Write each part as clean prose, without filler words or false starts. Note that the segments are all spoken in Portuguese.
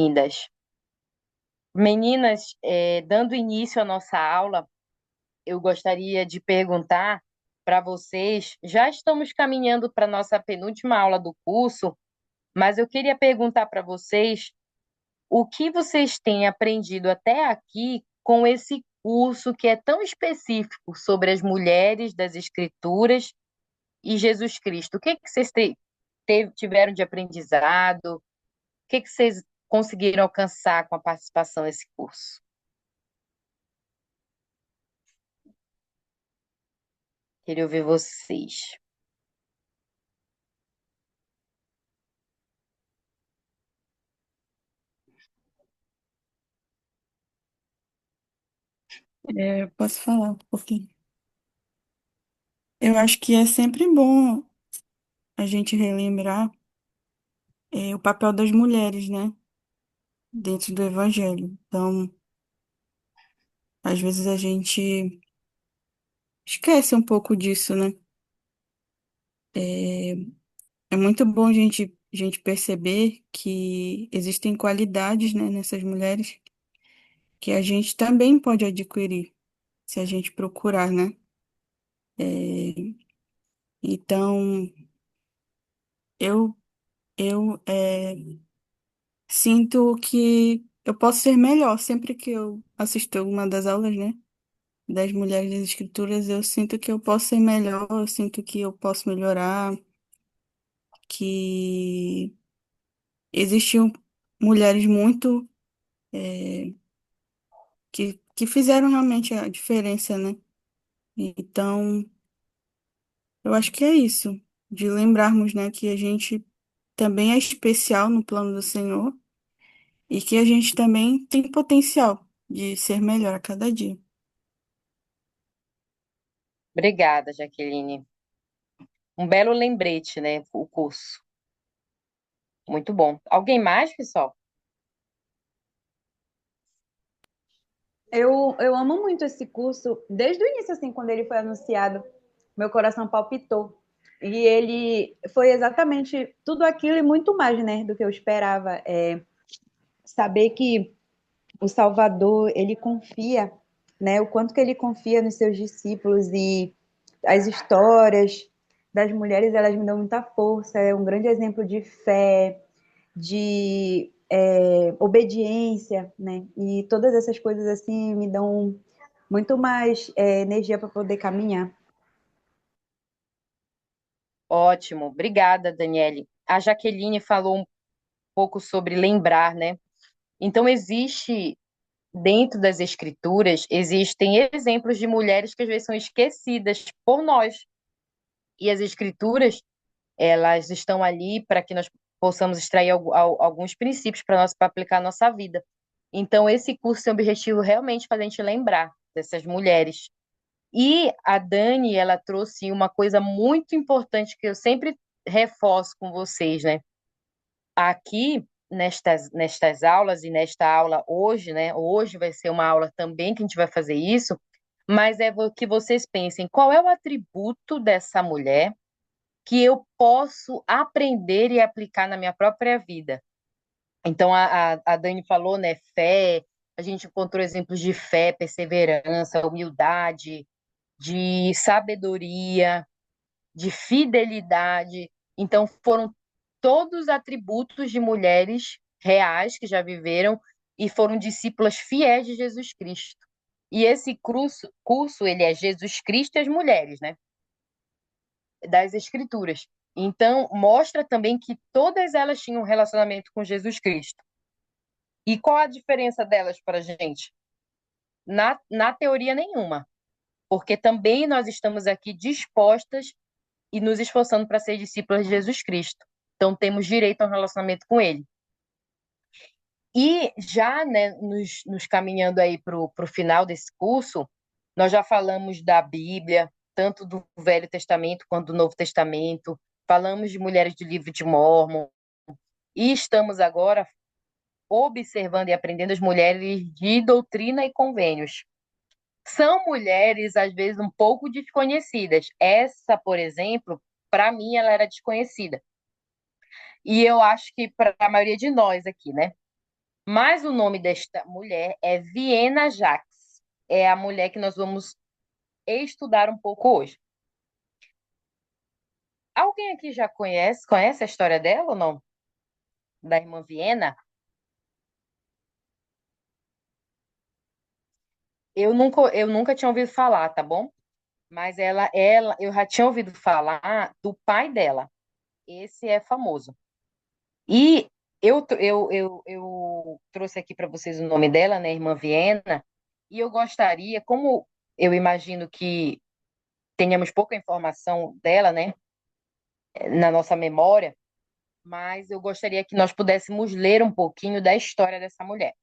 bem-vindas. Meninas, dando início à nossa aula, eu gostaria de perguntar para vocês, já estamos caminhando para a nossa penúltima aula do curso, mas eu queria perguntar para vocês o que vocês têm aprendido até aqui com esse curso que é tão específico sobre as mulheres das Escrituras e Jesus Cristo. O que que vocês tiveram de aprendizado? O que que vocês conseguiram alcançar com a participação nesse curso? Queria ouvir vocês. Posso falar um pouquinho? Eu acho que é sempre bom a gente relembrar o papel das mulheres, né, dentro do Evangelho. Então, às vezes a gente esquece um pouco disso, né? É, é muito bom a gente perceber que existem qualidades, né, nessas mulheres que a gente também pode adquirir, se a gente procurar, né? É, então, eu, eu sinto que eu posso ser melhor sempre que eu assisto uma das aulas, né? Das mulheres das escrituras, eu sinto que eu posso ser melhor, eu sinto que eu posso melhorar, que existiam mulheres muito que fizeram realmente a diferença, né? Então, eu acho que é isso, de lembrarmos, né, que a gente também é especial no plano do Senhor e que a gente também tem potencial de ser melhor a cada dia. Obrigada, Jaqueline. Um belo lembrete, né? O curso. Muito bom. Alguém mais, pessoal? Eu amo muito esse curso. Desde o início, assim, quando ele foi anunciado, meu coração palpitou. E ele foi exatamente tudo aquilo e muito mais, né, do que eu esperava. Saber que o Salvador, ele confia, né, o quanto que ele confia nos seus discípulos e as histórias das mulheres, elas me dão muita força. É um grande exemplo de fé, de obediência, né? E todas essas coisas assim me dão muito mais energia para poder caminhar. Ótimo. Obrigada, Daniele. A Jaqueline falou um pouco sobre lembrar, né? Então, existe, dentro das escrituras, existem exemplos de mulheres que às vezes são esquecidas por nós. E as escrituras, elas estão ali para que nós possamos extrair alguns princípios para nós para aplicar na nossa vida. Então, esse curso tem o objetivo realmente fazer a gente lembrar dessas mulheres. E a Dani, ela trouxe uma coisa muito importante que eu sempre reforço com vocês, né? Aqui, nestas aulas e nesta aula hoje, né? Hoje vai ser uma aula também que a gente vai fazer isso, mas é que vocês pensem qual é o atributo dessa mulher que eu posso aprender e aplicar na minha própria vida. Então, a Dani falou, né? Fé, a gente encontrou exemplos de fé, perseverança, humildade, de sabedoria, de fidelidade. Então, foram todos atributos de mulheres reais que já viveram e foram discípulas fiéis de Jesus Cristo. E esse curso ele é Jesus Cristo e as mulheres, né? Das Escrituras. Então, mostra também que todas elas tinham um relacionamento com Jesus Cristo. E qual a diferença delas para a gente? Na teoria nenhuma, porque também nós estamos aqui dispostas e nos esforçando para ser discípulas de Jesus Cristo. Então, temos direito a um relacionamento com Ele. E já, né, nos caminhando aí para o final desse curso, nós já falamos da Bíblia, tanto do Velho Testamento quanto do Novo Testamento, falamos de mulheres do livro de Mórmon, e estamos agora observando e aprendendo as mulheres de doutrina e convênios. São mulheres, às vezes, um pouco desconhecidas. Essa, por exemplo, para mim, ela era desconhecida. E eu acho que para a maioria de nós aqui, né? Mas o nome desta mulher é Viena Jacques. É a mulher que nós vamos estudar um pouco hoje. Alguém aqui já conhece a história dela ou não? Da irmã Viena? Eu nunca tinha ouvido falar, tá bom? Mas eu já tinha ouvido falar do pai dela. Esse é famoso. E eu trouxe aqui para vocês o nome dela, né, irmã Viena, e eu gostaria, como eu imagino que tenhamos pouca informação dela, né, na nossa memória, mas eu gostaria que nós pudéssemos ler um pouquinho da história dessa mulher.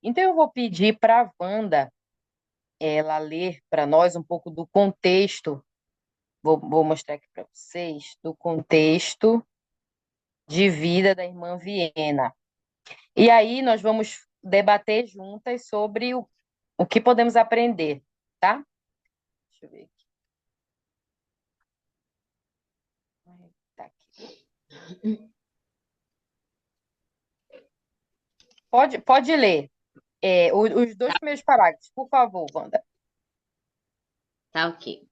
Então eu vou pedir para a Wanda ela ler para nós um pouco do contexto, vou mostrar aqui para vocês, do contexto de vida da irmã Viena. E aí nós vamos debater juntas sobre o que podemos aprender, tá? Deixa eu ver aqui. Tá aqui. Pode ler. Os dois primeiros parágrafos, por favor, Wanda. Tá ok.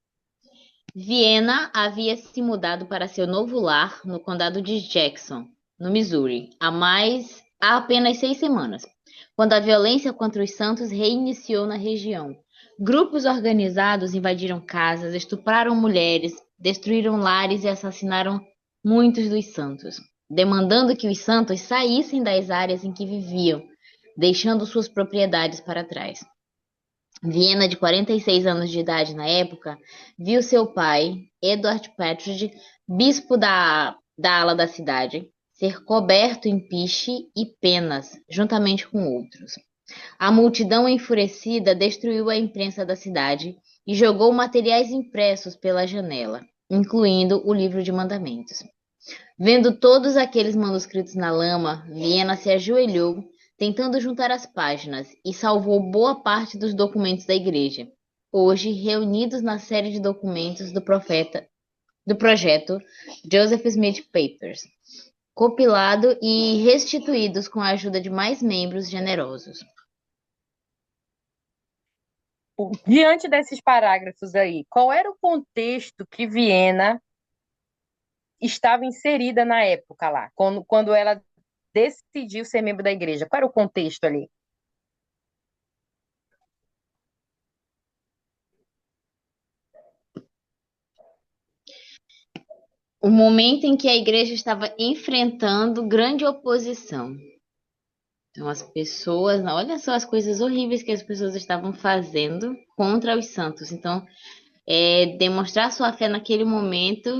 Viena havia se mudado para seu novo lar no condado de Jackson, no Missouri, há apenas 6 semanas, quando a violência contra os santos reiniciou na região. Grupos organizados invadiram casas, estupraram mulheres, destruíram lares e assassinaram muitos dos santos, demandando que os santos saíssem das áreas em que viviam, deixando suas propriedades para trás. Viena, de 46 anos de idade na época, viu seu pai, Edward Patridge, bispo da ala da cidade, ser coberto em piche e penas, juntamente com outros. A multidão enfurecida destruiu a imprensa da cidade e jogou materiais impressos pela janela, incluindo o livro de mandamentos. Vendo todos aqueles manuscritos na lama, Viena se ajoelhou, tentando juntar as páginas, e salvou boa parte dos documentos da igreja, hoje reunidos na série de documentos do projeto Joseph Smith Papers, compilado e restituídos com a ajuda de mais membros generosos. Diante desses parágrafos aí, qual era o contexto que Viena estava inserida na época lá, quando ela decidiu ser membro da igreja? Qual era o contexto ali? O momento em que a igreja estava enfrentando grande oposição. Então, as pessoas, olha só as coisas horríveis que as pessoas estavam fazendo contra os santos. Então, demonstrar sua fé naquele momento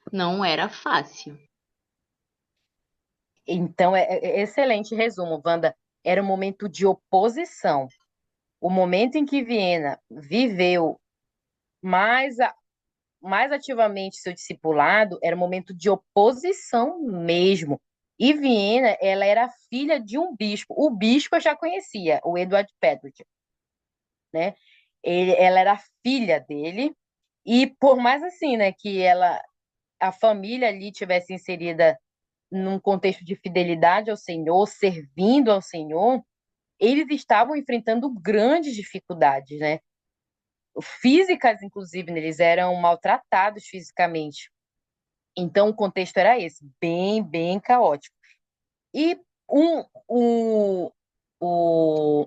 não era fácil. Então, excelente resumo, Wanda. Era um momento de oposição. O momento em que Viena viveu mais, mais ativamente seu discipulado era um momento de oposição mesmo. E Viena, ela era filha de um bispo. O bispo eu já conhecia, o Edward Pedrick, né? Ela era filha dele. E por mais assim, né, a família ali tivesse inserida num contexto de fidelidade ao Senhor, servindo ao Senhor, eles estavam enfrentando grandes dificuldades, né? Físicas, inclusive, né? Eles eram maltratados fisicamente. Então, o contexto era esse, bem, bem caótico. E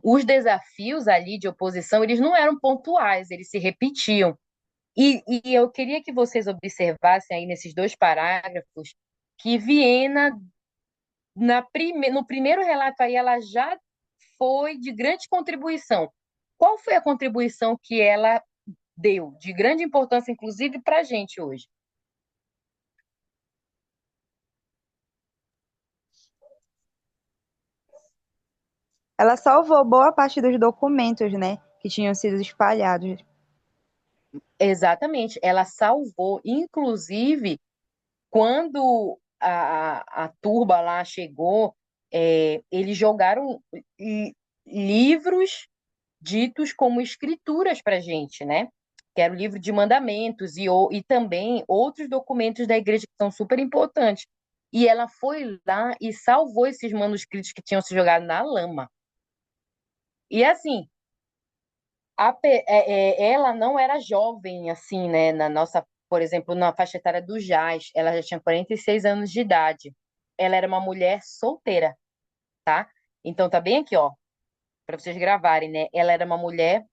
os desafios ali de oposição, eles não eram pontuais, eles se repetiam. E eu queria que vocês observassem aí nesses dois parágrafos que Viena, no primeiro relato aí, ela já foi de grande contribuição. Qual foi a contribuição que ela deu, de grande importância, inclusive, para a gente hoje? Ela salvou boa parte dos documentos, né, que tinham sido espalhados. Exatamente, ela salvou, inclusive, quando a turba lá chegou, eles jogaram livros ditos como escrituras para a gente, né? Que era o livro de mandamentos e também outros documentos da igreja que são super importantes. e ela foi lá e salvou esses manuscritos que tinham se jogado na lama. E assim, ela não era jovem, assim, né? Na nossa, por exemplo, na faixa etária do Jazz, ela já tinha 46 anos de idade. Ela era uma mulher solteira, tá? Então tá bem aqui, ó, para vocês gravarem, né? Ela era uma mulher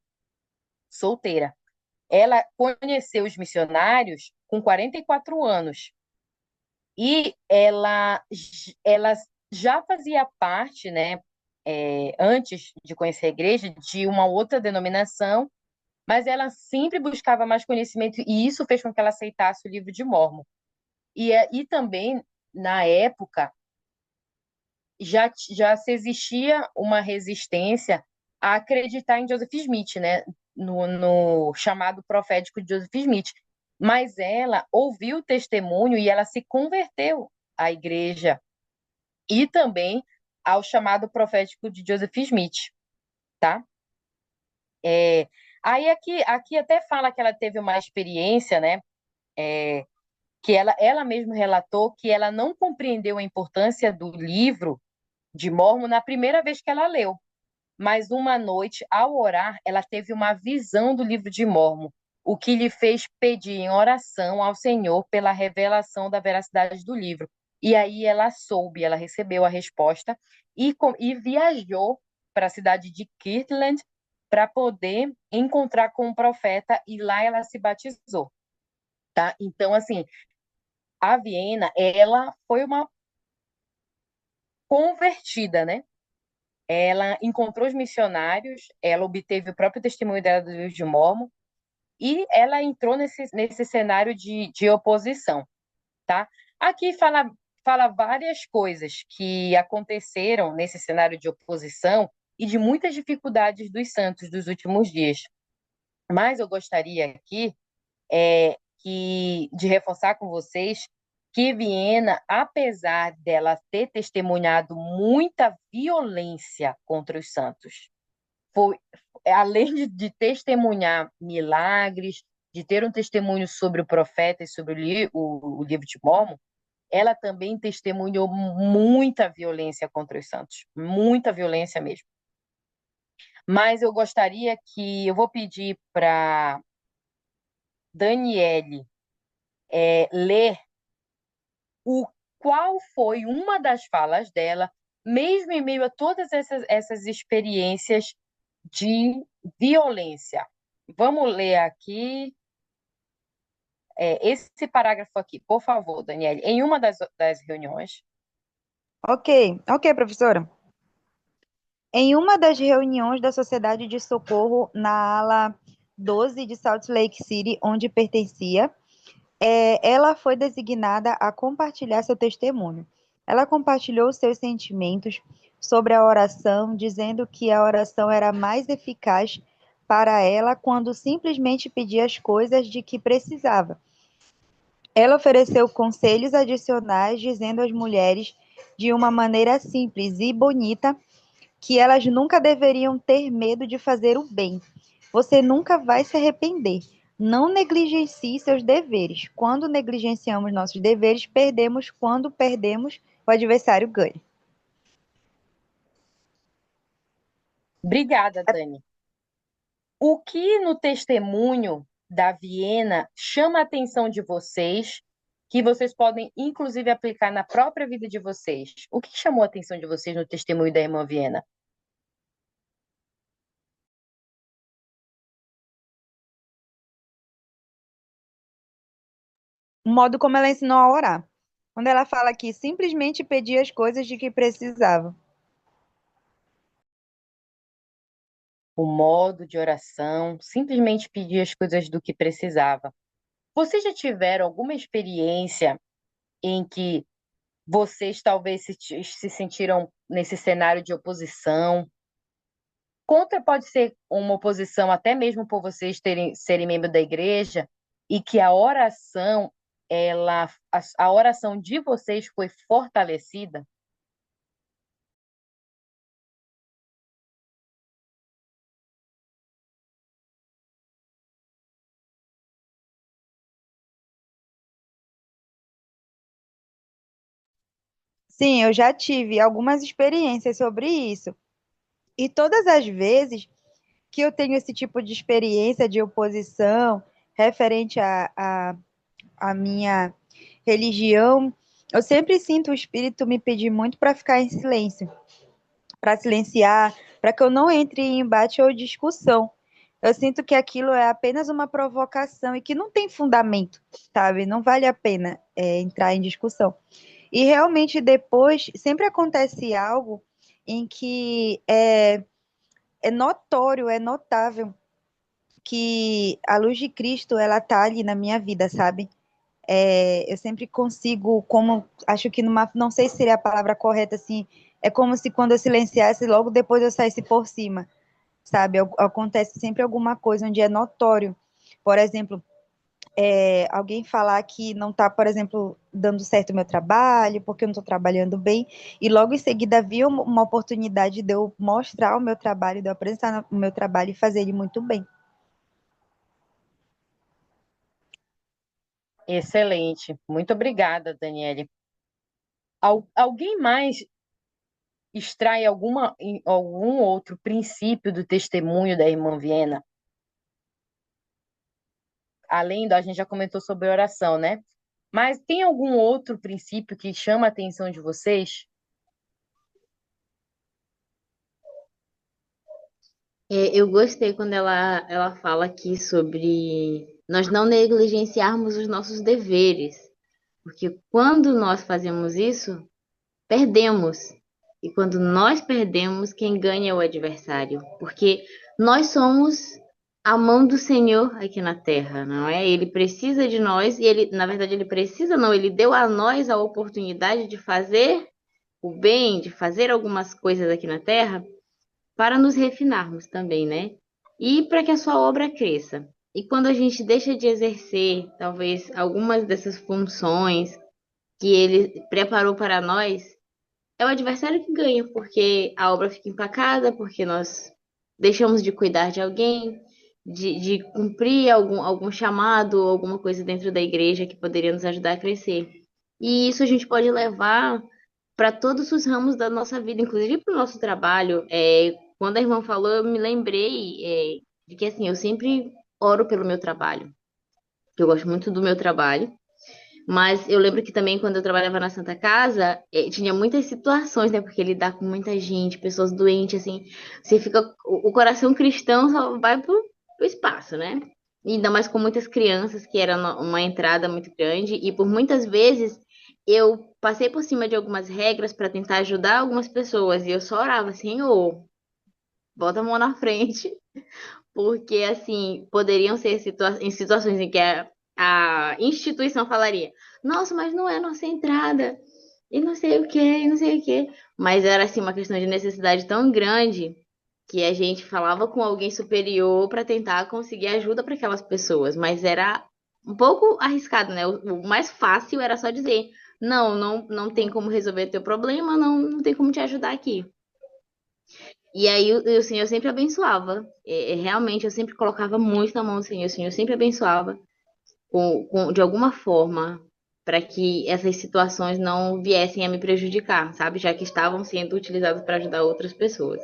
solteira. Ela conheceu os missionários com 44 anos. E ela já fazia parte, né, antes de conhecer a igreja, de uma outra denominação, mas ela sempre buscava mais conhecimento e isso fez com que ela aceitasse o livro de Mórmon. E também, na época, já se existia uma resistência a acreditar em Joseph Smith, né? No chamado profético de Joseph Smith. Mas ela ouviu o testemunho e ela se converteu à igreja e também ao chamado profético de Joseph Smith, tá? Aí aqui até fala que ela teve uma experiência, né? Que ela mesma relatou que ela não compreendeu a importância do livro de Mórmon na primeira vez que ela leu. Mas uma noite, ao orar, ela teve uma visão do livro de Mórmon, o que lhe fez pedir em oração ao Senhor pela revelação da veracidade do livro. E aí ela soube, ela recebeu a resposta e viajou para a cidade de Kirtland para poder encontrar com o profeta e lá ela se batizou, tá? Então, assim, a Viena, ela foi uma convertida, né? Ela encontrou os missionários, ela obteve o próprio testemunho dela do livro de Mórmon e ela entrou nesse cenário de oposição, tá? Aqui fala várias coisas que aconteceram nesse cenário de oposição e de muitas dificuldades dos santos dos últimos dias. Mas eu gostaria aqui de reforçar com vocês que Viena, apesar dela ter testemunhado muita violência contra os santos, foi, além de testemunhar milagres, de ter um testemunho sobre o profeta e sobre o livro de Mórmon, ela também testemunhou muita violência contra os santos, muita violência mesmo. Mas eu vou pedir para Daniele ler o qual foi uma das falas dela, mesmo em meio a todas essas experiências de violência. Vamos ler aqui esse parágrafo aqui, por favor, Daniele. Em uma das reuniões, Ok, professora. Em uma das reuniões da Sociedade de Socorro na ala 12 de Salt Lake City, onde pertencia, ela foi designada a compartilhar seu testemunho. Ela compartilhou seus sentimentos sobre a oração, dizendo que a oração era mais eficaz para ela quando simplesmente pedia as coisas de que precisava. Ela ofereceu conselhos adicionais, dizendo às mulheres, de uma maneira simples e bonita, que elas nunca deveriam ter medo de fazer o bem. Você nunca vai se arrepender. Não negligencie seus deveres. Quando negligenciamos nossos deveres, perdemos. Quando perdemos, o adversário ganha. obrigada, Dani. O que no testemunho da Viena chama a atenção de vocês, que vocês podem, inclusive, aplicar na própria vida de vocês? O que chamou a atenção de vocês no testemunho da irmã Viena? O modo como ela ensinou a orar. Quando ela fala que simplesmente pedia as coisas de que precisava. O modo de oração, simplesmente pedir as coisas do que precisava. Vocês já tiveram alguma experiência em que vocês talvez se sentiram nesse cenário de oposição? Contra pode ser uma oposição até mesmo por vocês serem membro da igreja e que a oração, a oração de vocês foi fortalecida? Sim, eu já tive algumas experiências sobre isso. E todas as vezes que eu tenho esse tipo de experiência de oposição referente à minha religião, eu sempre sinto o espírito me pedir muito para ficar em silêncio, para silenciar, para que eu não entre em embate ou discussão. Eu sinto que aquilo é apenas uma provocação e que não tem fundamento, sabe? Não vale a pena entrar em discussão. E realmente depois sempre acontece algo em que é notório, é notável que a luz de Cristo ela tá ali na minha vida, sabe? Eu sempre consigo, como acho que numa, não sei se seria a palavra correta assim, é como se quando eu silenciasse, logo depois eu saísse por cima, sabe? Acontece sempre alguma coisa onde é notório. Por exemplo, alguém falar que não está, por exemplo, dando certo o meu trabalho, porque eu não estou trabalhando bem, e logo em seguida havia uma oportunidade de eu mostrar o meu trabalho, de eu apresentar o meu trabalho e fazer ele muito bem. Excelente. Muito obrigada, Daniele. Alguém mais extrai algum outro princípio do testemunho da irmã Viena? Além do, a gente já comentou sobre oração, né? Mas tem algum outro princípio que chama a atenção de vocês? Eu gostei quando ela fala aqui sobre nós não negligenciarmos os nossos deveres, porque quando nós fazemos isso, perdemos. E quando nós perdemos, quem ganha é o adversário, porque nós somos a mão do Senhor aqui na terra, não é? Ele precisa de nós e ele, na verdade, ele precisa não, ele deu a nós a oportunidade de fazer o bem, de fazer algumas coisas aqui na terra para nos refinarmos também, né? E para que a sua obra cresça. E quando a gente deixa de exercer, talvez, algumas dessas funções que ele preparou para nós, é o adversário que ganha, porque a obra fica empacada, porque nós deixamos de cuidar de alguém, de cumprir algum chamado, alguma coisa dentro da igreja que poderia nos ajudar a crescer. E isso a gente pode levar para todos os ramos da nossa vida, inclusive para o nosso trabalho. Quando a irmã falou, eu me lembrei, de que assim, eu sempre oro pelo meu trabalho, que eu gosto muito do meu trabalho. Mas eu lembro que também quando eu trabalhava na Santa Casa, tinha muitas situações, né? Porque lidar com muita gente, pessoas doentes, assim, você fica. O coração cristão só vai pro espaço, né? E ainda mais com muitas crianças, que era uma entrada muito grande, e por muitas vezes eu passei por cima de algumas regras para tentar ajudar algumas pessoas, e eu só orava, Senhor, bota a mão na frente, porque assim, poderiam ser em situações em que a instituição falaria, nossa, mas não é nossa entrada, e não sei o que, e não sei o que. Mas era assim uma questão de necessidade tão grande que a gente falava com alguém superior para tentar conseguir ajuda para aquelas pessoas, mas era um pouco arriscado, né? O mais fácil era só dizer, não tem como resolver teu problema, não tem como te ajudar aqui. E aí o Senhor sempre abençoava. Realmente eu sempre colocava muito na mão do Senhor. O Senhor sempre abençoava de alguma forma para que essas situações não viessem a me prejudicar, sabe? Já que estavam sendo utilizadas para ajudar outras pessoas.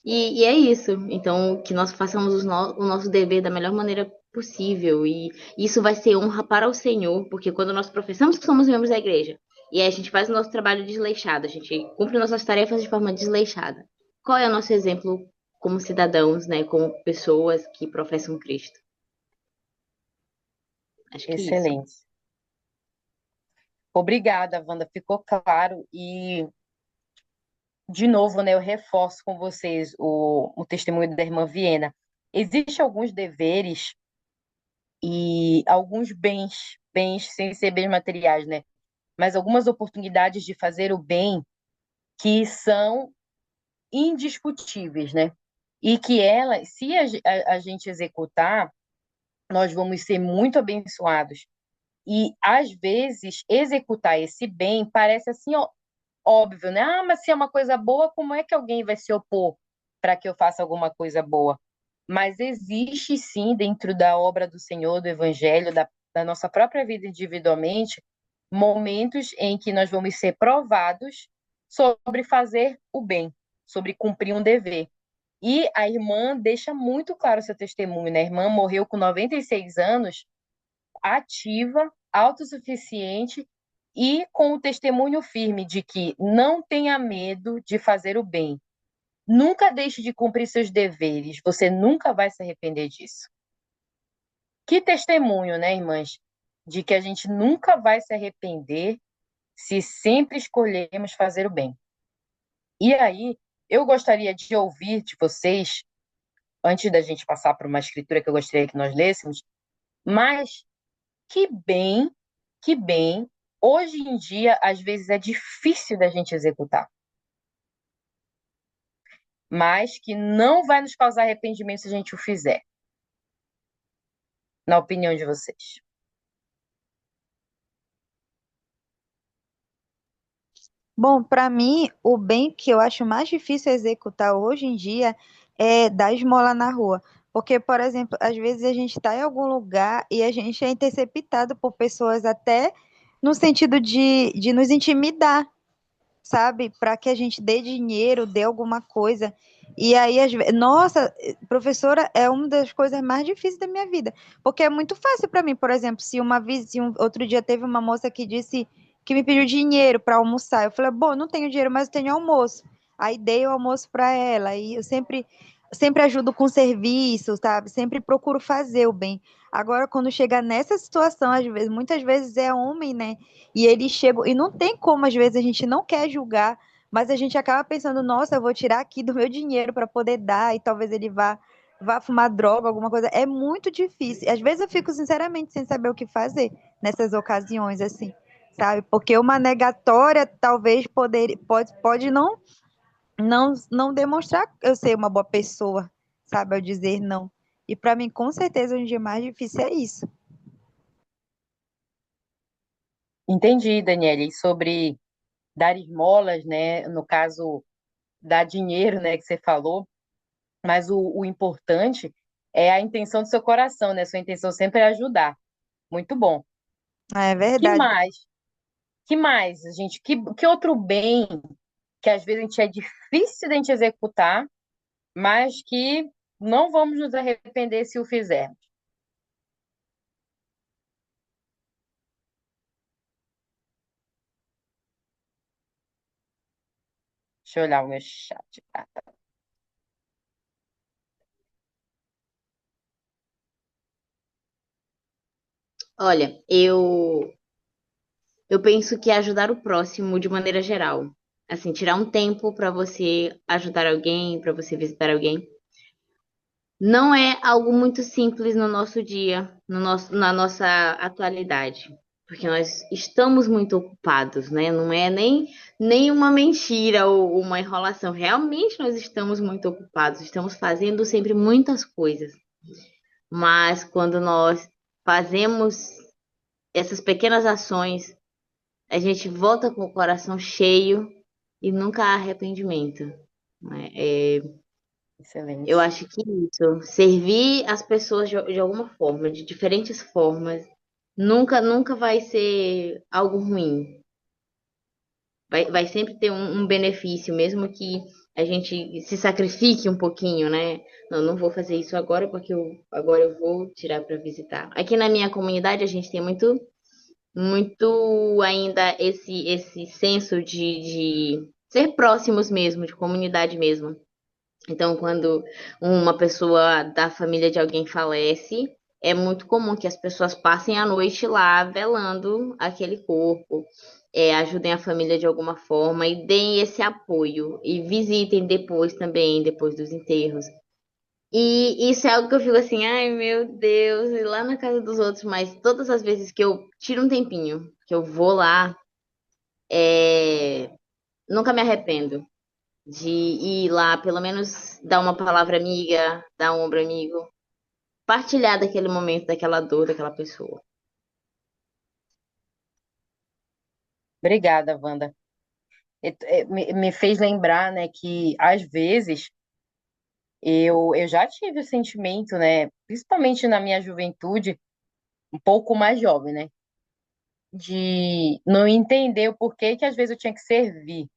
E é isso. Então, que nós façamos o nosso dever da melhor maneira possível. E isso vai ser honra para o Senhor, porque quando nós professamos que somos membros da igreja e a gente faz o nosso trabalho desleixado, a gente cumpre nossas tarefas de forma desleixada. Qual é o nosso exemplo como cidadãos, né? Como pessoas que professam Cristo? Acho que é isso. Excelente. Obrigada, Wanda, ficou claro. E, de novo, né, eu reforço com vocês o testemunho da irmã Viena. Existem alguns deveres e alguns bens sem ser bens materiais, né? Mas algumas oportunidades de fazer o bem que são indiscutíveis, né? E que elas, se a gente executar, nós vamos ser muito abençoados. E, às vezes, executar esse bem parece assim, ó, óbvio, né? Ah, mas se é uma coisa boa, como é que alguém vai se opor para que eu faça alguma coisa boa? Mas existe sim, dentro da obra do Senhor, do Evangelho, da nossa própria vida individualmente, momentos em que nós vamos ser provados sobre fazer o bem, sobre cumprir um dever. E a irmã deixa muito claro seu testemunho, né? A irmã morreu com 96 anos, ativa, autossuficiente e com o testemunho firme de que não tenha medo de fazer o bem. Nunca deixe de cumprir seus deveres, você nunca vai se arrepender disso. Que testemunho, né, irmãs? De que a gente nunca vai se arrepender se sempre escolhermos fazer o bem. E aí, eu gostaria de ouvir de vocês, antes da gente passar por uma escritura que eu gostaria que nós lêssemos, mas que bem, hoje em dia, às vezes é difícil da gente executar, mas que não vai nos causar arrependimento se a gente o fizer, na opinião de vocês. Bom, para mim, o bem que eu acho mais difícil executar hoje em dia é dar esmola na rua. Porque, por exemplo, às vezes a gente está em algum lugar e a gente é interceptado por pessoas até no sentido de nos intimidar, sabe? Para que a gente dê dinheiro, dê alguma coisa. E aí, nossa, professora, é uma das coisas mais difíceis da minha vida, porque é muito fácil para mim, por exemplo, se outro dia teve uma moça que disse que me pediu dinheiro para almoçar. Eu falei, bom, não tenho dinheiro, mas eu tenho almoço. Aí dei o almoço para ela, e eu sempre ajudo com serviço, sabe? Sempre procuro fazer o bem. Agora, quando chega nessa situação, às vezes, muitas vezes é homem, né? E eles chegam, e não tem como, às vezes, a gente não quer julgar, mas a gente acaba pensando, nossa, eu vou tirar aqui do meu dinheiro para poder dar, e talvez ele vá fumar droga, alguma coisa. É muito difícil. Às vezes eu fico, sinceramente, sem saber o que fazer nessas ocasiões, assim, sabe? Porque uma negatória talvez pode não demonstrar eu ser uma boa pessoa, sabe? Ao dizer não. E para mim, com certeza, hoje em dia mais difícil é isso. Entendi, Daniele, e sobre dar esmolas, né? No caso, dar dinheiro, né, que você falou, mas o importante é a intenção do seu coração, né? Sua intenção sempre é ajudar. Muito bom. É Que verdade. mais? Que mais, gente? Que outro bem que às vezes a gente é difícil de a gente executar, mas que não vamos nos arrepender se o fizermos? Deixa eu olhar o meu chat. Tá. Olha, eu penso que é ajudar o próximo de maneira geral. Assim, tirar um tempo para você ajudar alguém, para você visitar alguém. Não é algo muito simples no nosso dia, na nossa atualidade, porque nós estamos muito ocupados, né? Não é nem uma mentira ou uma enrolação. Realmente nós estamos muito ocupados, estamos fazendo sempre muitas coisas. Mas quando nós fazemos essas pequenas ações, a gente volta com o coração cheio e nunca há arrependimento, né? Eu Excelente. acho que isso, servir as pessoas de alguma forma, de diferentes formas, nunca vai ser algo ruim. Vai sempre ter um benefício, mesmo que a gente se sacrifique um pouquinho, né? Não vou fazer isso agora porque agora eu vou tirar para visitar. Aqui na minha comunidade a gente tem muito ainda esse senso de ser próximos mesmo, de comunidade mesmo. Então, quando uma pessoa da família de alguém falece, é muito comum que as pessoas passem a noite lá velando aquele corpo, ajudem a família de alguma forma e deem esse apoio e visitem depois também, depois dos enterros. E isso é algo que eu fico assim, ai meu Deus, ir lá na casa dos outros, mas todas as vezes que eu tiro um tempinho, que eu vou lá, nunca me arrependo de ir lá, pelo menos dar uma palavra amiga, dar um ombro amigo, partilhar daquele momento, daquela dor daquela pessoa. Obrigada, Wanda. Me fez lembrar, né, que às vezes eu já tive o sentimento, né, principalmente na minha juventude, um pouco mais jovem, né, de não entender o porquê que às vezes eu tinha que servir.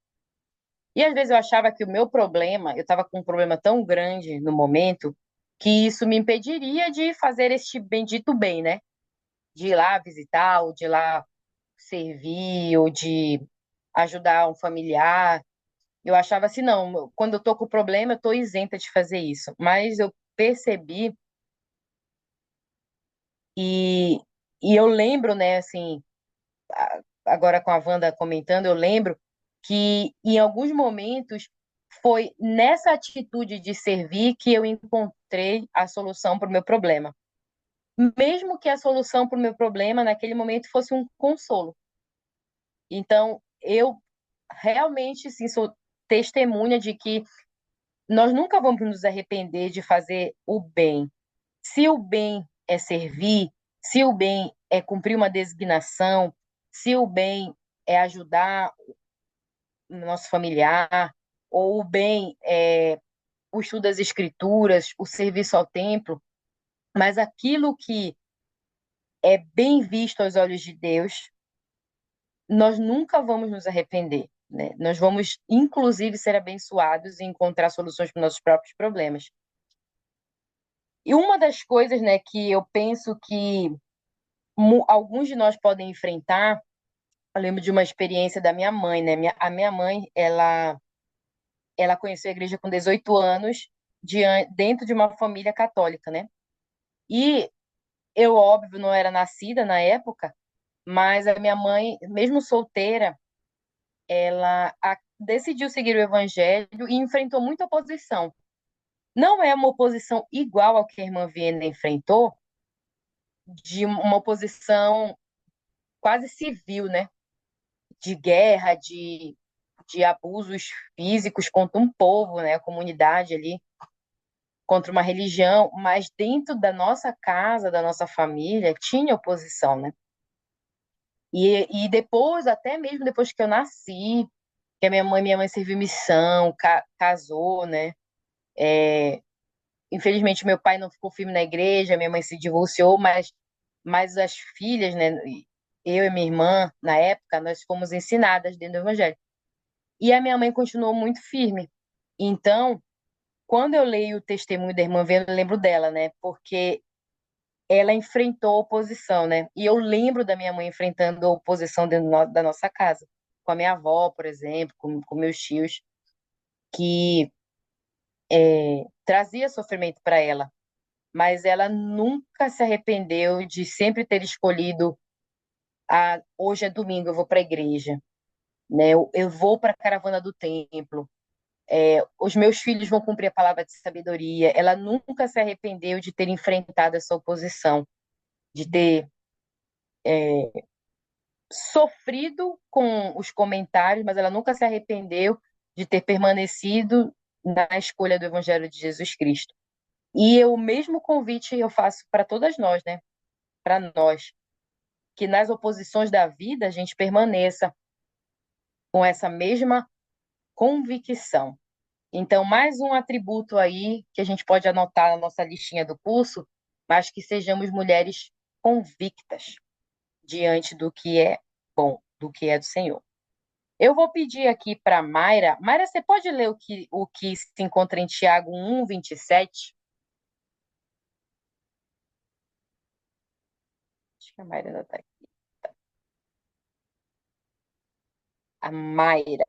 E às vezes eu achava que o meu problema, eu estava com um problema tão grande no momento, que isso me impediria de fazer este bendito bem, né? De ir lá visitar, ou de ir lá servir, ou de ajudar um familiar. Eu achava assim, não, quando eu tô com problema, eu tô isenta de fazer isso. Mas eu percebi e, e eu lembro, né, assim, agora com a Wanda comentando, eu lembro que em alguns momentos foi nessa atitude de servir que eu encontrei a solução para o meu problema. Mesmo que a solução para o meu problema naquele momento fosse um consolo. Então, eu realmente sim, sou testemunha de que nós nunca vamos nos arrepender de fazer o bem. Se o bem é servir, se o bem é cumprir uma designação, se o bem é ajudar o nosso familiar, ou o bem é o estudo das escrituras, o serviço ao templo, mas aquilo que é bem visto aos olhos de Deus, nós nunca vamos nos arrepender, né? Nós vamos, inclusive, ser abençoados e encontrar soluções para os nossos próprios problemas. E uma das coisas, né, que eu penso que alguns de nós podem enfrentar, eu lembro de uma experiência da minha mãe, né? A minha mãe, ela conheceu a igreja com 18 anos, dentro de uma família católica, né? E eu, óbvio, não era nascida na época, mas a minha mãe, mesmo solteira, decidiu seguir o evangelho e enfrentou muita oposição. Não é uma oposição igual ao que a irmã Viena enfrentou, de uma oposição quase civil, né? De guerra, de abusos físicos contra um povo, né? A comunidade ali, contra uma religião, mas dentro da nossa casa, da nossa família, tinha oposição, né? E depois, até mesmo depois que eu nasci, que a minha mãe serviu missão, casou, né? Infelizmente, meu pai não ficou firme na igreja, minha mãe se divorciou, mas as filhas, né? Eu e minha irmã, na época, nós fomos ensinadas dentro do evangelho. E a minha mãe continuou muito firme. Então, quando eu leio o testemunho da irmã Vera, eu lembro dela, né? Porque ela enfrentou oposição, né? E eu lembro da minha mãe enfrentando oposição dentro da nossa casa, com a minha avó, por exemplo, com meus tios, que trazia sofrimento para ela, mas ela nunca se arrependeu de sempre ter escolhido hoje é domingo, eu vou para a igreja, né? Eu vou para a caravana do templo. Os meus filhos vão cumprir a palavra de sabedoria. Ela nunca se arrependeu de ter enfrentado essa oposição, de ter sofrido com os comentários, mas ela nunca se arrependeu de ter permanecido na escolha do Evangelho de Jesus Cristo. E o mesmo convite eu faço para todas nós, né? Para nós, que nas oposições da vida a gente permaneça com essa mesma convicção. Então, mais um atributo aí que a gente pode anotar na nossa listinha do curso, mas que sejamos mulheres convictas diante do que é bom, do que é do Senhor. Eu vou pedir aqui para Mayra. Mayra, você pode ler o que se encontra em Tiago 1:27? Acho que a Mayra ainda está aqui. A Mayra.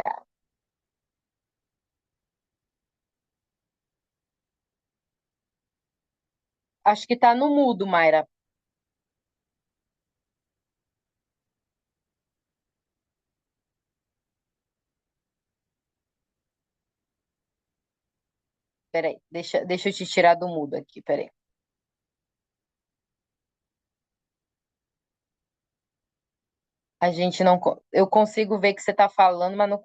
Acho que está no mudo, Mayra. Peraí, deixa eu te tirar do mudo aqui, peraí. A gente não. Eu consigo ver que você está falando, mas não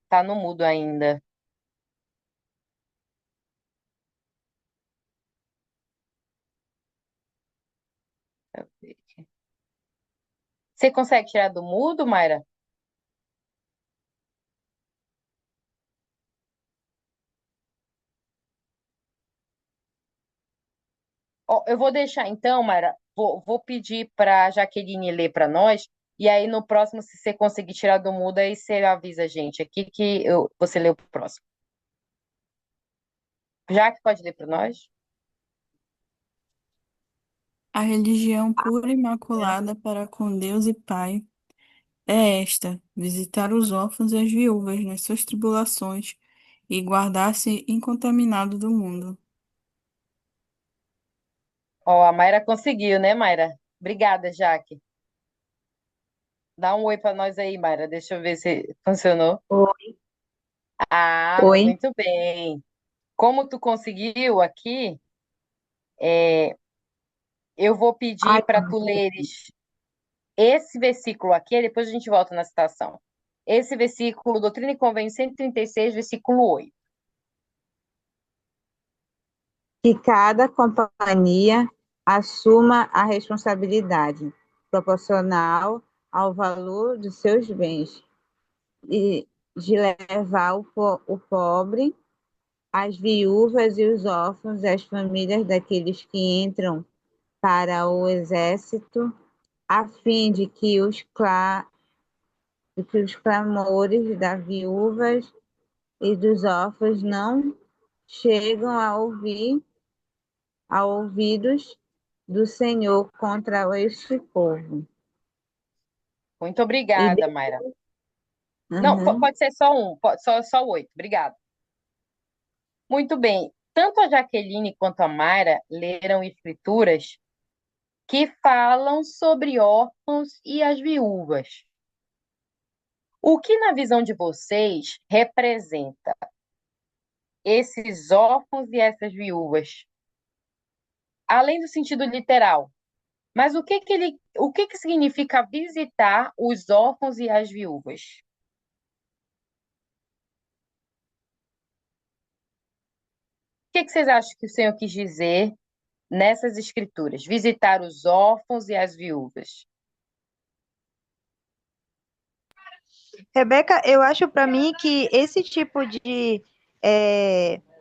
está no mudo ainda. Deixa eu ver aqui. Você consegue tirar do mudo, Mayra? Ó, eu vou deixar então, Mayra, vou pedir para a Jaqueline ler para nós, E aí no próximo, se você conseguir tirar do mudo, aí você avisa a gente aqui que você lê o próximo. Já que pode ler para nós? A religião pura e imaculada para com Deus e Pai é esta: visitar os órfãos e as viúvas nas suas tribulações e guardar-se incontaminado do mundo. Ó, a Mayra conseguiu, né, Mayra? Obrigada, Jaque. Dá um oi para nós aí, Mayra. Deixa eu ver se funcionou. Oi. Ah, Oi. muito bem. Como tu conseguiu aqui, é, eu vou Ai, pedir para tu leres esse versículo aqui, depois a gente volta na citação. Esse versículo, Doutrina e Convênio 136, versículo 8. que cada companhia assuma a responsabilidade proporcional ao valor de seus bens e de levar o pobre, as viúvas e os órfãos, as famílias daqueles que entram para o exército, a fim de que os clamores das viúvas e dos órfãos não chegam a ouvidos do Senhor contra este povo. Muito E obrigada, de... Mayra. Não, Uhum. pode ser só um, só o 8. Obrigada. Muito bem. Tanto a Jaqueline quanto a Mayra leram escrituras que falam sobre órfãos e as viúvas. O que, na visão de vocês, representa esses órfãos e essas viúvas? Além do sentido literal, mas o que significa visitar os órfãos e as viúvas? O que vocês acham que o Senhor quis dizer nessas escrituras? Visitar os órfãos e as viúvas. Rebeca, eu acho para mim que esse tipo de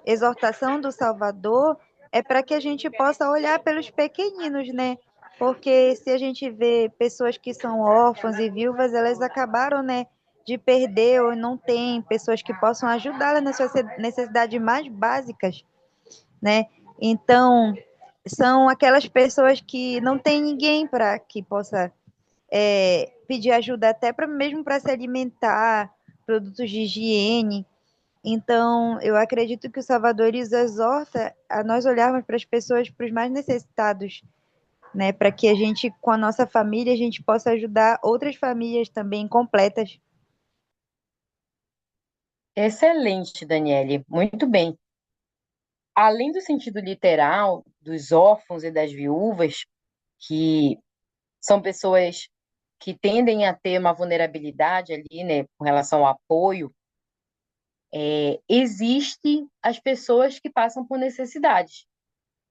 exortação do Salvador é para que a gente possa olhar pelos pequeninos, né? Porque se a gente vê pessoas que são órfãs e viúvas, elas acabaram, né, de perder ou não tem pessoas que possam ajudá-las nas suas necessidades mais básicas, né? Então, são aquelas pessoas que não tem ninguém para que possa pedir ajuda até para mesmo para se alimentar, produtos de higiene. Então, eu acredito que o Salvador nos exorta a nós olharmos para as pessoas, para os mais necessitados, né? Para que a gente, com a nossa família, a gente possa ajudar outras famílias também completas. Excelente, Daniele. Muito bem. Além do sentido literal dos órfãos e das viúvas, que são pessoas que tendem a ter uma vulnerabilidade ali, né, com relação ao apoio, existem as pessoas que passam por necessidades.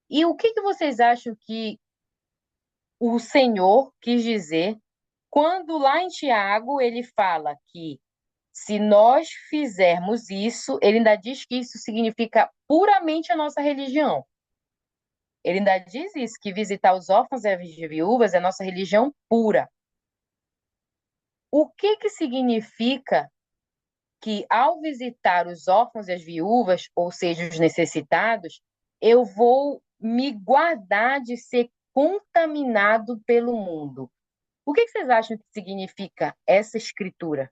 E o que vocês acham que o Senhor quis dizer quando lá em Tiago ele fala que se nós fizermos isso, ele ainda diz que isso significa puramente a nossa religião. Ele ainda diz isso, que visitar os órfãos e as viúvas é nossa religião pura. O que significa que ao visitar os órfãos e as viúvas, ou seja, os necessitados, eu vou me guardar de ser contaminado pelo mundo? O que vocês acham que significa essa escritura?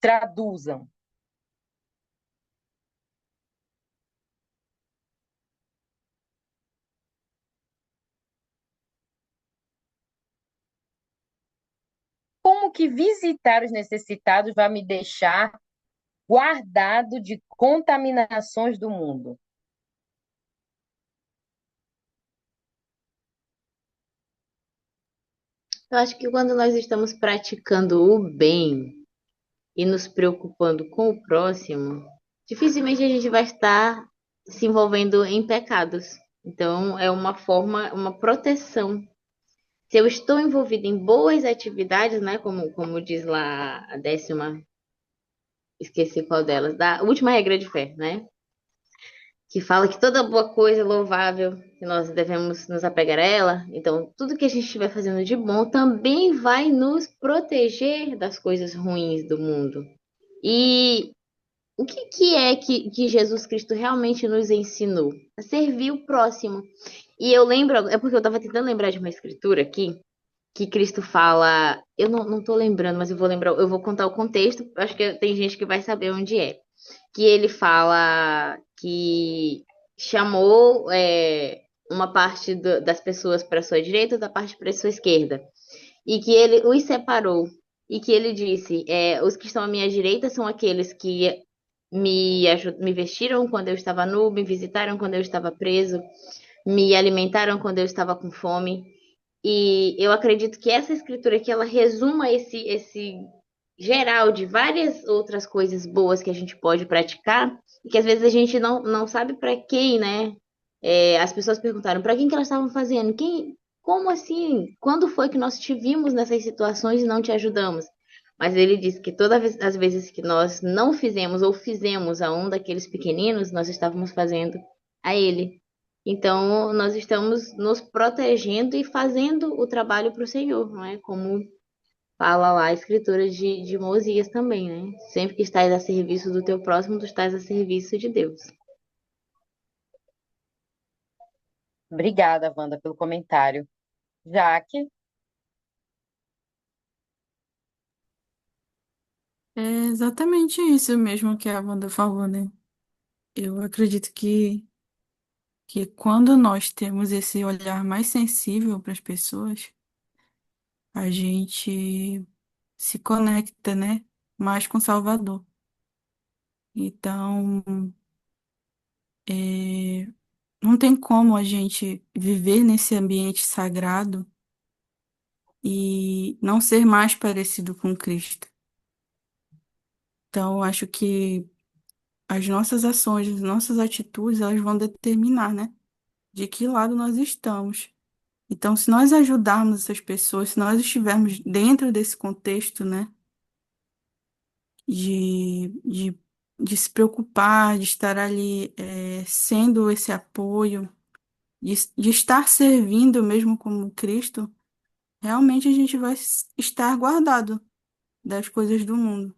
Traduzam. Como que visitar os necessitados vai me deixar guardado de contaminações do mundo? Eu acho que quando nós estamos praticando o bem e nos preocupando com o próximo, dificilmente a gente vai estar se envolvendo em pecados. Então, é uma forma, uma proteção. Se eu estou envolvido em boas atividades, né, como diz lá a 10ª, esqueci qual delas, da última regra de fé, né? que fala que toda boa coisa é louvável, que nós devemos nos apegar a ela. Então, tudo que a gente estiver fazendo de bom também vai nos proteger das coisas ruins do mundo. E o que é que Jesus Cristo realmente nos ensinou? A servir o próximo. E eu lembro, é porque eu estava tentando lembrar de uma escritura aqui, que Cristo fala, eu não tô lembrando, mas eu vou lembrar, eu vou contar o contexto, acho que tem gente que vai saber onde é. Que ele fala que chamou uma parte das pessoas para sua direita, outra parte para sua esquerda, e que ele os separou, e que ele disse, os que estão à minha direita são aqueles que me vestiram quando eu estava nu, me visitaram quando eu estava preso, me alimentaram quando eu estava com fome. E eu acredito que essa escritura aqui, ela resuma esse geral de várias outras coisas boas que a gente pode praticar e que às vezes a gente não sabe para quem, né? As pessoas perguntaram para quem que elas estavam fazendo, como assim? Quando foi que nós te vimos nessas situações e não te ajudamos? Mas ele disse que todas as vezes que nós não fizemos ou fizemos a um daqueles pequeninos, nós estávamos fazendo a ele. Então, nós estamos nos protegendo e fazendo o trabalho para o Senhor, não é? Como fala lá a escritura de Mosias também, né? Sempre que estás a serviço do teu próximo, tu estás a serviço de Deus. Obrigada, Wanda, pelo comentário. Jaque, É exatamente isso mesmo que a Wanda falou, né? Eu acredito que quando nós temos esse olhar mais sensível para as pessoas, a gente se conecta, né? Mais com o Salvador. Então, é, não tem como a gente viver nesse ambiente sagrado e não ser mais parecido com Cristo. Então, eu acho que as nossas ações, as nossas atitudes, elas vão determinar, né? De que lado nós estamos. Então, se nós ajudarmos essas pessoas, se nós estivermos dentro desse contexto, né, de, de, de se preocupar, de estar ali, sendo esse apoio, de estar servindo mesmo como Cristo, realmente a gente vai estar guardado das coisas do mundo.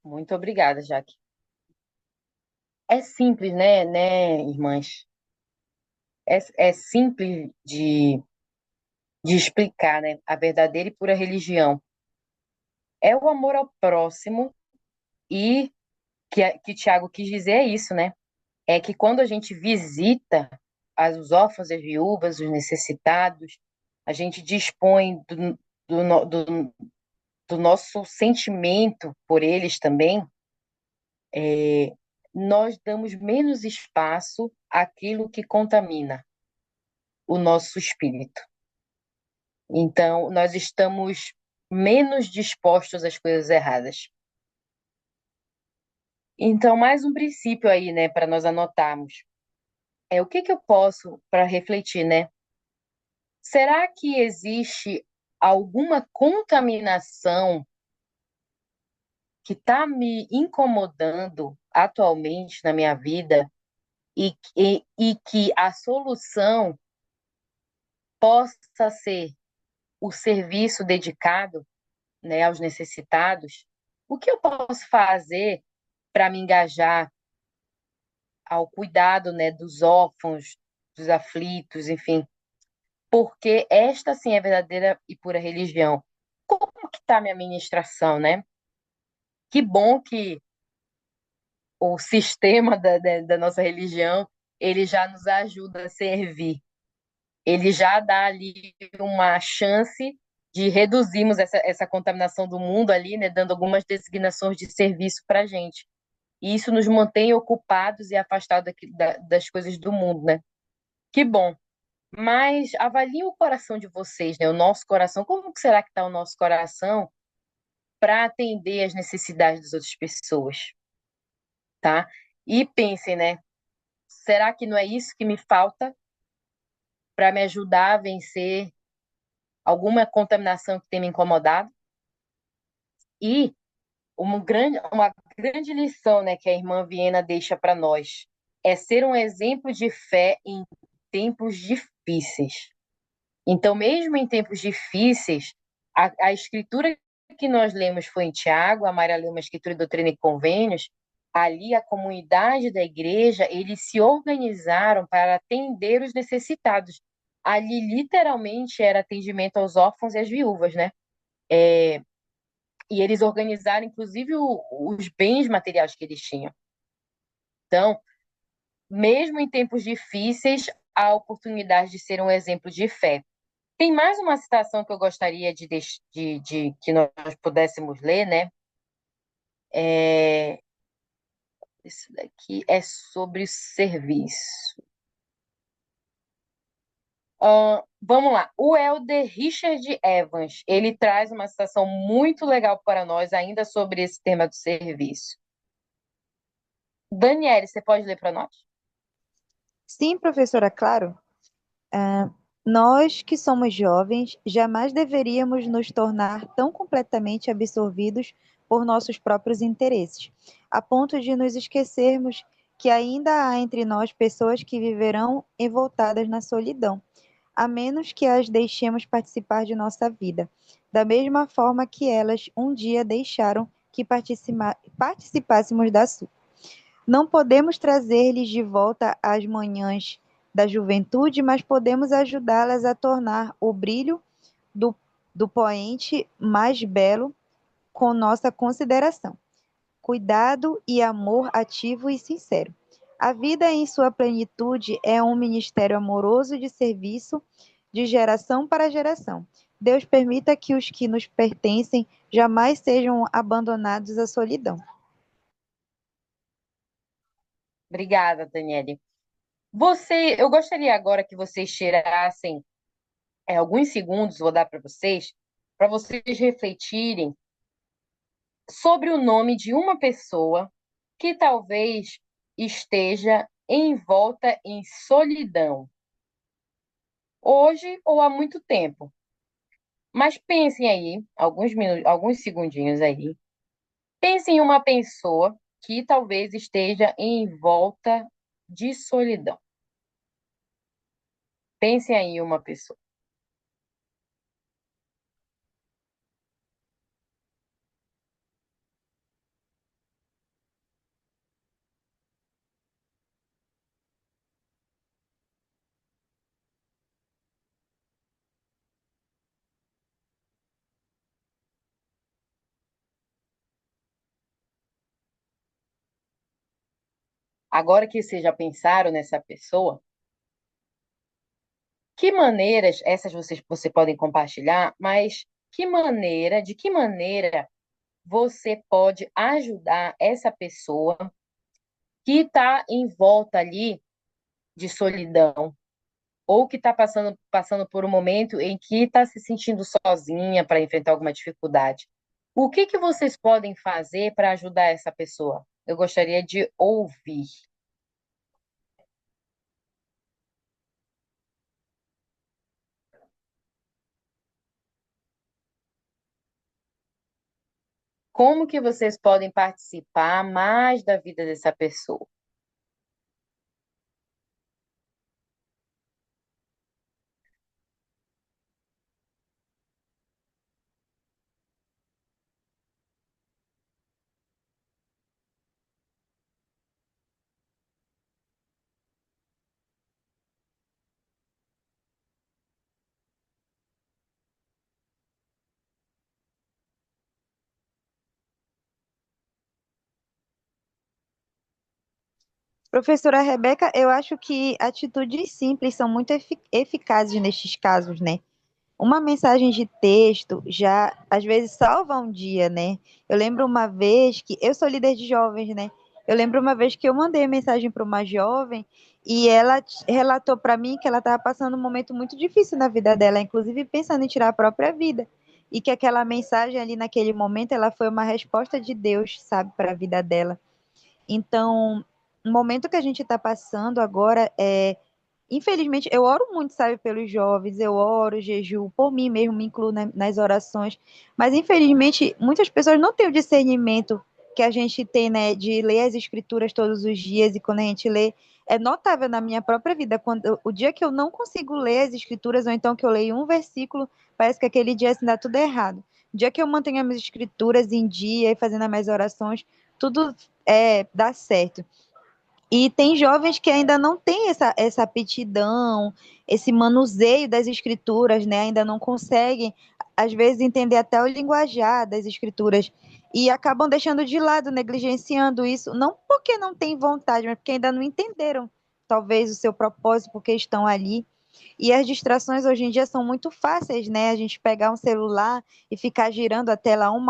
muito obrigada, Jaque. É simples, né, irmãs? É simples de explicar, né? A verdadeira e pura religião. É o amor ao próximo e que Tiago quis dizer é isso, né? É que quando a gente visita os órfãos e as viúvas, os necessitados, a gente dispõe do nosso sentimento por eles também, nós damos menos espaço àquilo que contamina o nosso espírito. Então, nós estamos menos dispostos às coisas erradas. Então, mais um princípio aí, né, para nós anotarmos. O que eu posso, para refletir, né? Será que existe alguma contaminação que está me incomodando atualmente na minha vida e que a solução possa ser o serviço dedicado, né, aos necessitados? O que eu posso fazer para me engajar ao cuidado, né, dos órfãos, dos aflitos, enfim? Porque esta, sim, é a verdadeira e pura religião. Como que está a minha ministração, né? Que bom que o sistema da nossa religião, ele já nos ajuda a servir. Ele já dá ali uma chance de reduzirmos essa contaminação do mundo ali, né? Dando algumas designações de serviço para a gente. E isso nos mantém ocupados e afastados das coisas do mundo, né? Que bom. Mas avaliem o coração de vocês, né? O nosso coração. Como que será que está o nosso coração para atender às necessidades das outras pessoas, tá? E pensem, né? Será que não é isso que me falta para me ajudar a vencer alguma contaminação que tem me incomodado? E uma grande lição, né, que a irmã Viena deixa para nós é ser um exemplo de fé em tempos difíceis. Então, mesmo em tempos difíceis, a escritura que nós lemos foi em Tiago, a Mayra leu uma escritura de Doutrina e Convênios. Ali, a comunidade da igreja, eles se organizaram para atender os necessitados. Ali, literalmente, era atendimento aos órfãos e às viúvas, né? E eles organizaram, inclusive, os bens materiais que eles tinham. Então, mesmo em tempos difíceis, há a oportunidade de ser um exemplo de fé. Tem mais uma citação que eu gostaria de que nós pudéssemos ler, né? Isso daqui é sobre serviço. Vamos lá. O Elder Richard Evans, ele traz uma citação muito legal para nós, ainda sobre esse tema do serviço. Daniele, você pode ler para nós? Sim, professora, claro. Nós que somos jovens, jamais deveríamos nos tornar tão completamente absorvidos por nossos próprios interesses, a ponto de nos esquecermos que ainda há entre nós pessoas que viverão envoltadas na solidão, a menos que as deixemos participar de nossa vida, da mesma forma que elas um dia deixaram que participássemos da sua. Não podemos trazer-lhes de volta as manhãs da juventude, mas podemos ajudá-las a tornar o brilho do, do poente mais belo com nossa consideração, cuidado e amor ativo e sincero. A vida em sua plenitude é um ministério amoroso de serviço de geração para geração. Deus permita que os que nos pertencem jamais sejam abandonados à solidão. Obrigada, Daniele. Eu gostaria agora que vocês tirassem alguns segundos, vou dar para vocês refletirem sobre o nome de uma pessoa que talvez esteja envolta em solidão, hoje ou há muito tempo. Mas pensem aí, alguns minutos, alguns segundinhos aí. Pensem em uma pessoa que talvez esteja envolta de solidão. Pensem aí em uma pessoa. Agora que vocês já pensaram nessa pessoa, que maneiras, essas você podem compartilhar, mas de que maneira você pode ajudar essa pessoa que está em volta ali de solidão, ou que está passando por um momento em que está se sentindo sozinha para enfrentar alguma dificuldade. O que vocês podem fazer para ajudar essa pessoa? Eu gostaria de ouvir. Como que vocês podem participar mais da vida dessa pessoa? Professora Rebeca, eu acho que atitudes simples são muito eficazes nestes casos, né? Uma mensagem de texto já às vezes salva um dia, né? Eu lembro uma vez que eu sou líder de jovens, né? Eu lembro uma vez que eu mandei mensagem para uma jovem e ela relatou para mim que ela estava passando um momento muito difícil na vida dela, inclusive pensando em tirar a própria vida. E que aquela mensagem ali naquele momento ela foi uma resposta de Deus, sabe, para a vida dela. Então, o momento que a gente está passando agora é infelizmente, eu oro muito, sabe, pelos jovens, eu oro, jejuo, por mim mesmo, me incluo nas orações, mas infelizmente muitas pessoas não têm o discernimento que a gente tem, né, de ler as escrituras todos os dias, e quando a gente lê, é notável na minha própria vida, o dia que eu não consigo ler as escrituras, ou então que eu leio um versículo, parece que aquele dia assim dá tudo errado. O dia que eu mantenho as minhas escrituras em dia e fazendo as minhas orações, tudo dá certo. E tem jovens que ainda não têm essa aptidão, esse manuseio das escrituras, né? Ainda não conseguem, às vezes, entender até o linguajar das escrituras. E acabam deixando de lado, negligenciando isso, não porque não têm vontade, mas porque ainda não entenderam, talvez, o seu propósito, porque estão ali. E as distrações hoje em dia são muito fáceis, né? A gente pegar um celular e ficar girando a tela 1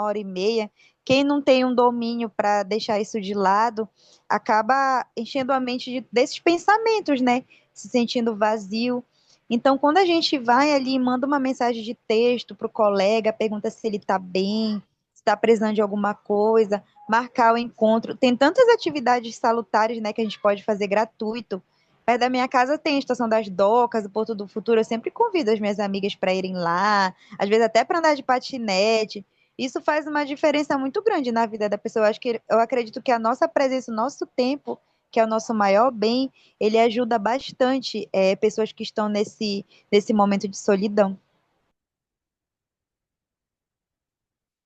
hora e meia. Quem não tem um domínio para deixar isso de lado, acaba enchendo a mente desses pensamentos, né? Se sentindo vazio. Então, quando a gente vai ali e manda uma mensagem de texto para o colega, pergunta se ele está bem, se está precisando de alguma coisa, marcar o encontro. Tem tantas atividades salutares, né, que a gente pode fazer gratuito. Perto da minha casa tem a Estação das Docas, o Porto do Futuro. Eu sempre convido as minhas amigas para irem lá, às vezes até para andar de patinete. Isso faz uma diferença muito grande na vida da pessoa. Eu acredito que a nossa presença, o nosso tempo, que é o nosso maior bem, ele ajuda bastante pessoas que estão nesse momento de solidão.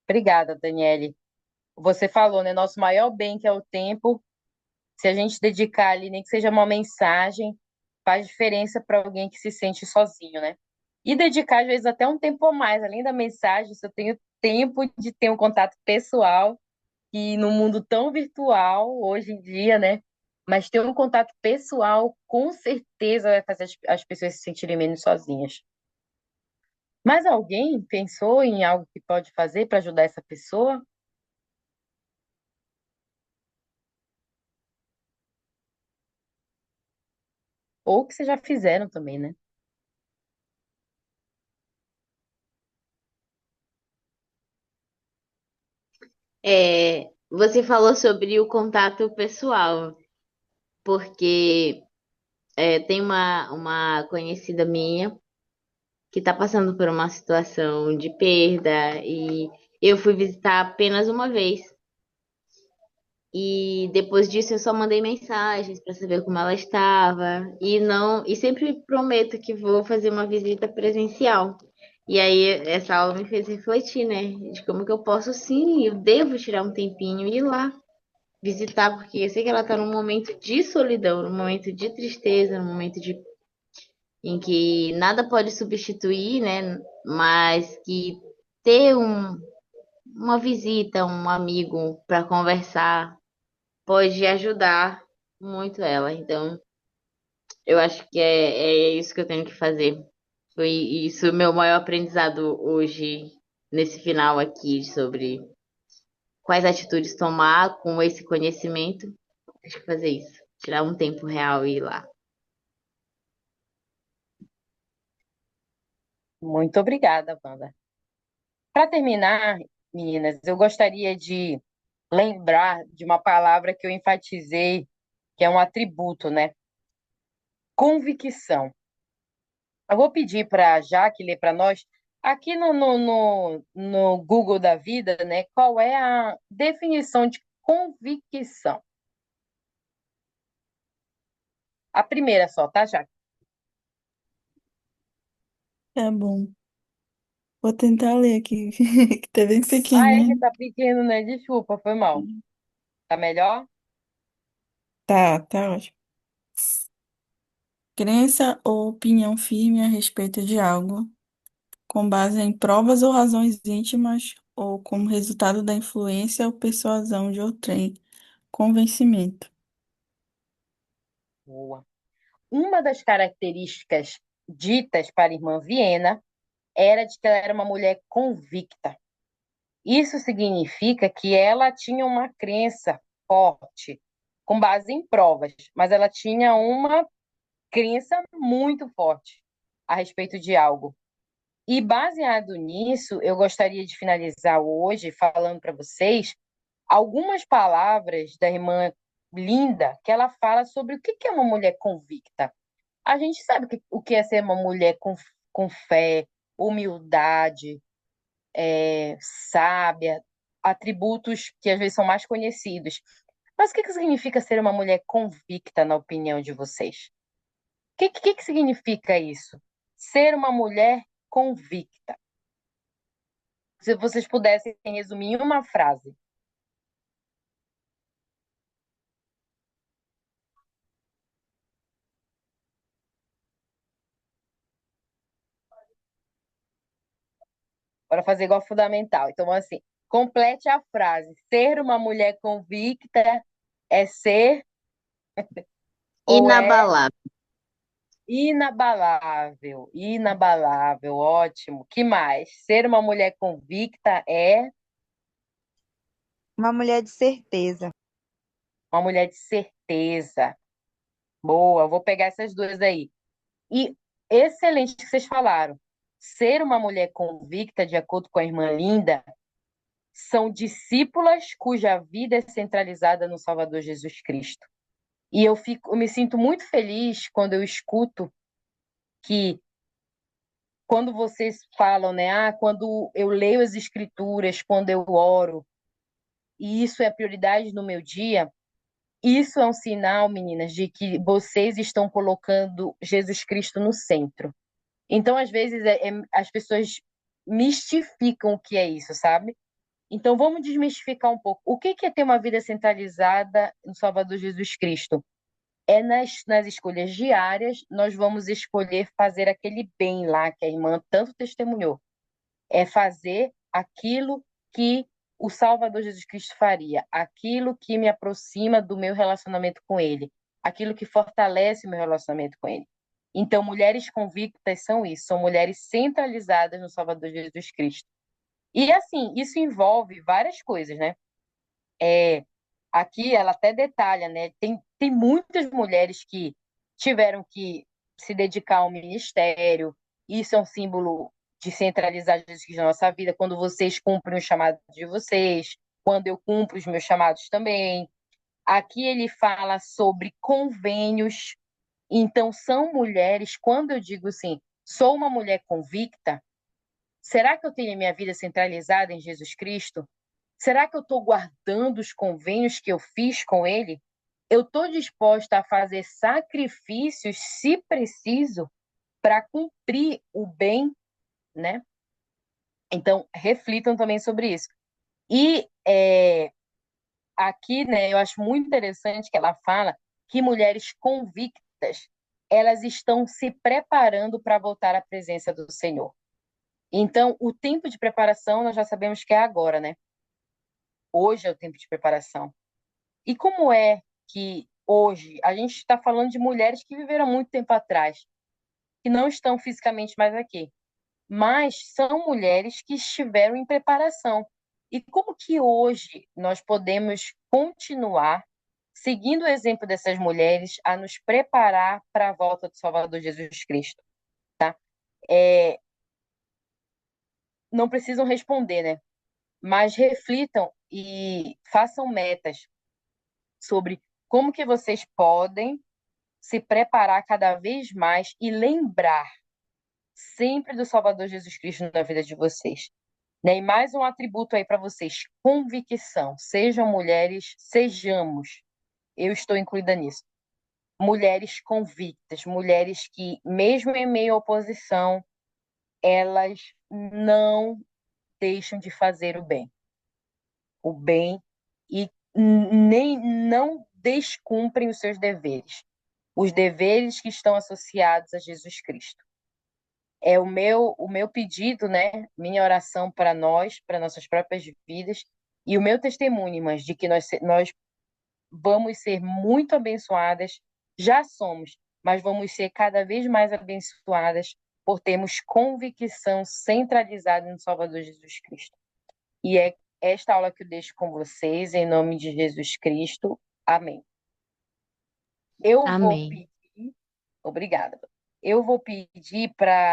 Obrigada, Daniele. Você falou, né? Nosso maior bem, que é o tempo, se a gente dedicar ali, nem que seja uma mensagem, faz diferença para alguém que se sente sozinho, né? E dedicar, às vezes, até um tempo a mais, além da mensagem, se eu tenho tempo de ter um contato pessoal, que no mundo tão virtual, hoje em dia, né? Mas ter um contato pessoal, com certeza, vai fazer as pessoas se sentirem menos sozinhas. Mas alguém pensou em algo que pode fazer para ajudar essa pessoa? Ou que vocês já fizeram também, né? Você falou sobre o contato pessoal, porque tem uma conhecida minha que está passando por uma situação de perda e eu fui visitar apenas uma vez. E depois disso eu só mandei mensagens para saber como ela estava e sempre prometo que vou fazer uma visita presencial. E aí essa aula me fez refletir, né, de como que eu posso sim, eu devo tirar um tempinho e ir lá visitar, porque eu sei que ela está num momento de solidão, num momento de tristeza, num momento em que nada pode substituir, né, mas que ter uma visita, um amigo para conversar pode ajudar muito ela. Então, eu acho que é isso que eu tenho que fazer. Foi isso o meu maior aprendizado hoje, nesse final aqui, sobre quais atitudes tomar com esse conhecimento. Acho que fazer isso. Tirar um tempo real e ir lá. Muito obrigada, Wanda. Para terminar, meninas, eu gostaria de lembrar de uma palavra que eu enfatizei, que é um atributo, né? Convicção. Eu vou pedir para a Jaque ler para nós, aqui no Google da vida, né? Qual é a definição de convicção? A primeira só, tá, Jaque? Tá bom. Vou tentar ler aqui, que tá bem Ah, é que pequenininho. tá pequeno, né? Desculpa, foi mal. Tá melhor? Tá ótimo. Crença ou opinião firme a respeito de algo, com base em provas ou razões íntimas, ou como resultado da influência ou persuasão de outrem. Convencimento. Boa. Uma das características ditas para a irmã Viena era de que ela era uma mulher convicta. Isso significa que ela tinha uma crença forte, com base em provas, mas ela tinha uma crença muito forte a respeito de algo. E baseado nisso, eu gostaria de finalizar hoje falando para vocês algumas palavras da irmã Linda, que ela fala sobre o que é uma mulher convicta. A gente sabe o que é ser uma mulher com fé, humildade, sábia, atributos que às vezes são mais conhecidos. Mas o que significa ser uma mulher convicta, na opinião de vocês? O que significa isso? Ser uma mulher convicta. Se vocês pudessem resumir em uma frase. Para fazer igual fundamental. Então, assim, complete a frase. Ser uma mulher convicta é ser ou é Inabalável. inabalável. Inabalável, ótimo. Que mais? Ser uma mulher convicta é Uma mulher de certeza. uma mulher de certeza. Boa, vou pegar essas duas aí. E excelente que vocês falaram. Ser uma mulher convicta, de acordo com a irmã Linda, são discípulas cuja vida é centralizada no Salvador Jesus Cristo. E eu me sinto muito feliz quando eu escuto que quando vocês falam, né, quando eu leio as escrituras, quando eu oro, e isso é prioridade no meu dia, isso é um sinal, meninas, de que vocês estão colocando Jesus Cristo no centro. Então, às vezes, as pessoas mistificam o que é isso, sabe? Então, vamos desmistificar um pouco. O que é ter uma vida centralizada no Salvador Jesus Cristo? É nas escolhas diárias, nós vamos escolher fazer aquele bem lá que a irmã tanto testemunhou. É fazer aquilo que o Salvador Jesus Cristo faria, aquilo que me aproxima do meu relacionamento com Ele, aquilo que fortalece o meu relacionamento com Ele. Então, mulheres convictas são isso, são mulheres centralizadas no Salvador Jesus Cristo. E assim, isso envolve várias coisas, né? Aqui ela até detalha, né? Tem muitas mulheres que tiveram que se dedicar ao ministério. Isso é um símbolo de centralizar Jesus Cristo na nossa vida. Quando vocês cumprem o chamado de vocês, quando eu cumpro os meus chamados também. Aqui ele fala sobre convênios. Então, são mulheres, quando eu digo assim, sou uma mulher convicta, será que eu tenho a minha vida centralizada em Jesus Cristo? Será que eu estou guardando os convênios que eu fiz com Ele? Eu estou disposta a fazer sacrifícios, se preciso, para cumprir o bem, né? Então, reflitam também sobre isso. E aqui, né, eu acho muito interessante que ela fala que mulheres convictas, elas estão se preparando para voltar à presença do Senhor. Então, o tempo de preparação, nós já sabemos que é agora, né? Hoje é o tempo de preparação. E como é que hoje a gente está falando de mulheres que viveram muito tempo atrás, que não estão fisicamente mais aqui, mas são mulheres que estiveram em preparação. E como que hoje nós podemos continuar seguindo o exemplo dessas mulheres a nos preparar para a volta do Salvador Jesus Cristo, tá? Não precisam responder, né? Mas reflitam e façam metas sobre como que vocês podem se preparar cada vez mais e lembrar sempre do Salvador Jesus Cristo na vida de vocês. Né? E mais um atributo aí para vocês: convicção. Sejam mulheres, sejamos. Eu estou incluída nisso. Mulheres convictas, mulheres que, mesmo em meio à oposição, elas não deixam de fazer o bem e nem não descumprem os seus deveres, os deveres que estão associados a Jesus Cristo. É o meu pedido, né? Minha oração para nós, para nossas próprias vidas, e o meu testemunho, irmãs, de que nós vamos ser muito abençoadas, já somos, mas vamos ser cada vez mais abençoadas por termos convicção centralizada no Salvador Jesus Cristo. E é esta aula que eu deixo com vocês, em nome de Jesus Cristo. Amém. Eu vou Amém. pedir, obrigada. Eu vou pedir para